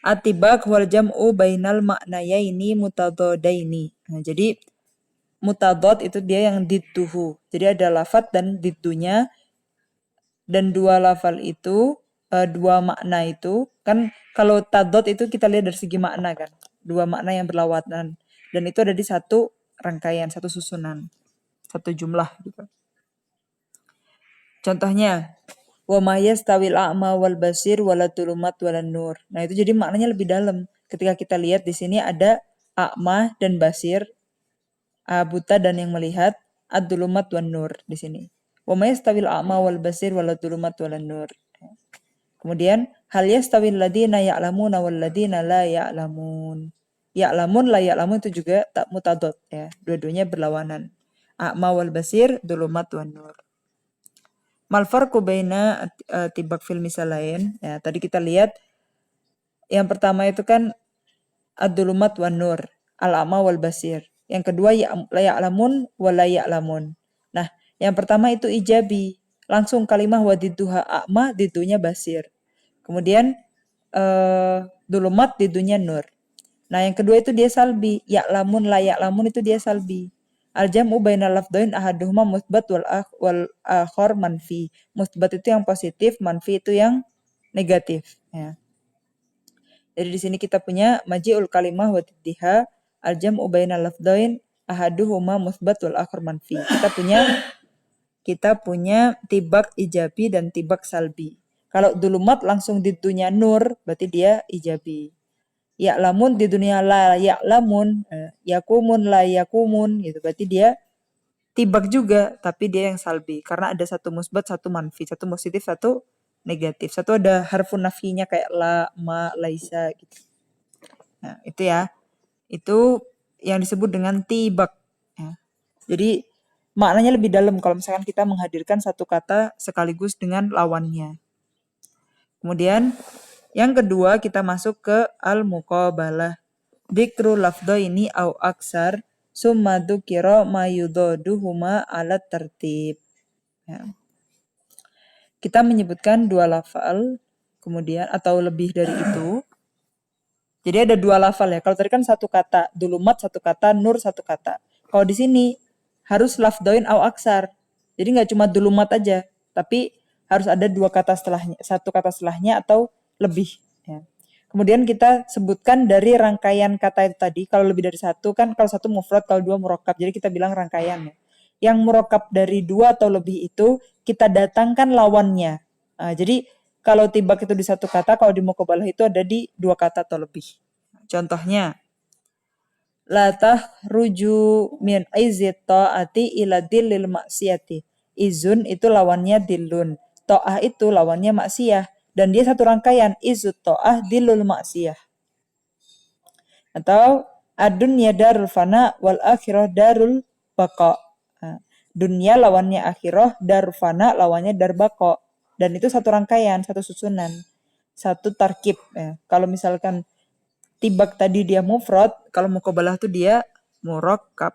Atibak wal jam'u bainal maknayaini mutadadaini. Nah, jadi mutadad itu dia yang didduhu. Jadi ada lafat dan diddunya, dan dua lafal itu, dua makna itu kan kalau tadad itu kita lihat dari segi makna kan. Dua makna yang berlawanan dan itu ada di satu rangkaian, satu susunan, satu jumlah gitu. Contohnya, wa ma yastawil a'ma wal basir wala tulumat walan nur. Nah, itu jadi maknanya lebih dalam. Ketika kita lihat di sini ada a'ma dan basir, buta dan yang melihat, ad-dulumat wan nur di sini. Wa ma yastawil a'ma wal basir wala tulumat walan nur. Kemudian hal yastawil ladina ya'lamuna wal ladina la ya'lamun. Ya'lamun la ya'lamun itu juga tak mutadad ya. Dua-duanya berlawanan. A'ma wal basir, dulumat wan nur. Mal farqu baina tibak fil misal lain. Ya, tadi kita lihat yang pertama itu kan ad-dulumat wan nur, al-a'ma wal basir. Yang kedua la ya'lamun wa la ya'lamun. Nah, yang pertama itu ijabi. Langsung kalimah wadidduha a'ma, diddunya basir. Kemudian dulumat diddunya nur. Nah, yang kedua itu dia salbi. Ya'lamun la ya'lamun itu dia salbi. Al-jam'u bainal lafdhain ahaduhuma musbat wal akhar manfi. Musbat itu yang positif, manfi itu yang negatif. Ya. Jadi di sini kita punya maji'ul kalimah wa tiddiha, al-jam'u bainal lafdhain ahaduhuma musbat wal akhar manfi. Kita punya tibak ijabi dan tibak salbi. Kalau dulumat langsung diddunya nur, berarti dia ijabi. Ya'lamun di dunia la ya'lamun, yakumun la yakumun, gitu. Berarti dia tibak juga, tapi dia yang salbi. Karena ada satu musbat, satu manfi, satu positif, satu negatif. Satu ada harfun nafinya kayak la, ma, laisa, gitu. Nah, itu ya. Itu yang disebut dengan tibak. Ya. Jadi maknanya lebih dalam kalau misalkan kita menghadirkan satu kata sekaligus dengan lawannya. Kemudian yang kedua kita masuk ke al-muqabalah. Dikru lafdhaini au aksar summa dzukira ma yudaduhuma ala tertib. Ya. Kita menyebutkan dua lafal kemudian atau lebih dari itu. Jadi ada dua lafal ya. Kalau tadi kan satu kata, dulumat satu kata, nur satu kata. Kalau di sini harus lafdhain au aksar. Jadi nggak cuma dulumat aja, tapi harus ada dua kata setelahnya, satu kata setelahnya atau lebih. Ya. Kemudian kita sebutkan dari rangkaian kata itu tadi. Kalau lebih dari satu kan, kalau satu mufrad, kalau dua murakkab. Jadi kita bilang rangkaian ya. Yang murakkab dari dua atau lebih itu kita datangkan lawannya. Nah, jadi kalau tibak itu di satu kata, kalau di muqabalah itu ada di dua kata atau lebih. Contohnya, la tahruju min izzit ta'ati ila dillil maksiyati. Izun itu lawannya dillun. Ta'ah itu lawannya maksiyah. Dan dia satu rangkaian. Izzut ta'ah dillul maksiyah. Atau ad-dunya darul fana wal akhirah darul baqa. Nah, dunia lawannya akhirah, darul fana lawannya dar baqa. Dan itu satu rangkaian, satu susunan. Satu tarkib. Ya. Kalau misalkan tibak tadi dia mufrad, kalau muqabalah tuh dia murakkab.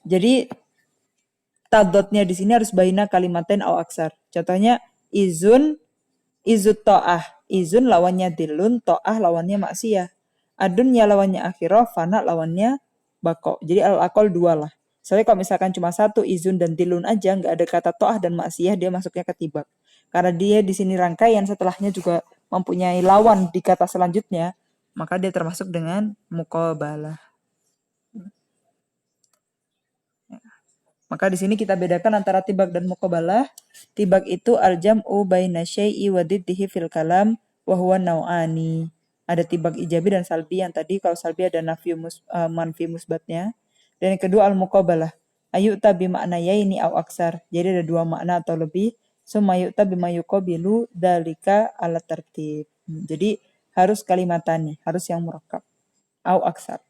Jadi tadotnya di sini harus baina kalimatain au aksar. Contohnya izun, izut ta'ah. Izun lawannya dilun, ta'ah lawannya maksiyah. Adunya lawannya akhirah, fana lawannya bako. Jadi al-aqal dua lah. Soalnya kalau misalkan cuma satu izun dan dilun aja, nggak ada kata ta'ah dan maksiyah, dia masuknya ke tibak. Karena dia di sini rangkaian, setelahnya juga mempunyai lawan di kata selanjutnya, maka dia termasuk dengan muqabalah. Maka di sini kita bedakan antara tibak dan muqabalah. Tibak itu al-jam'u baina syai'i wa diddihi fil kalam wa huwa nau'ani. Ada tibak ijabi dan salbi. Yang tadi kalau salbi ada manfi musbatnya. Dan yang kedua al-muqabalah. Ayu'ta bima'na yaini au aksar. Jadi ada dua makna atau lebih. Summa yu'ta bima yuqabilu dalika ala tertib. Jadi harus kalimatani, harus yang murakkab. Au aksar.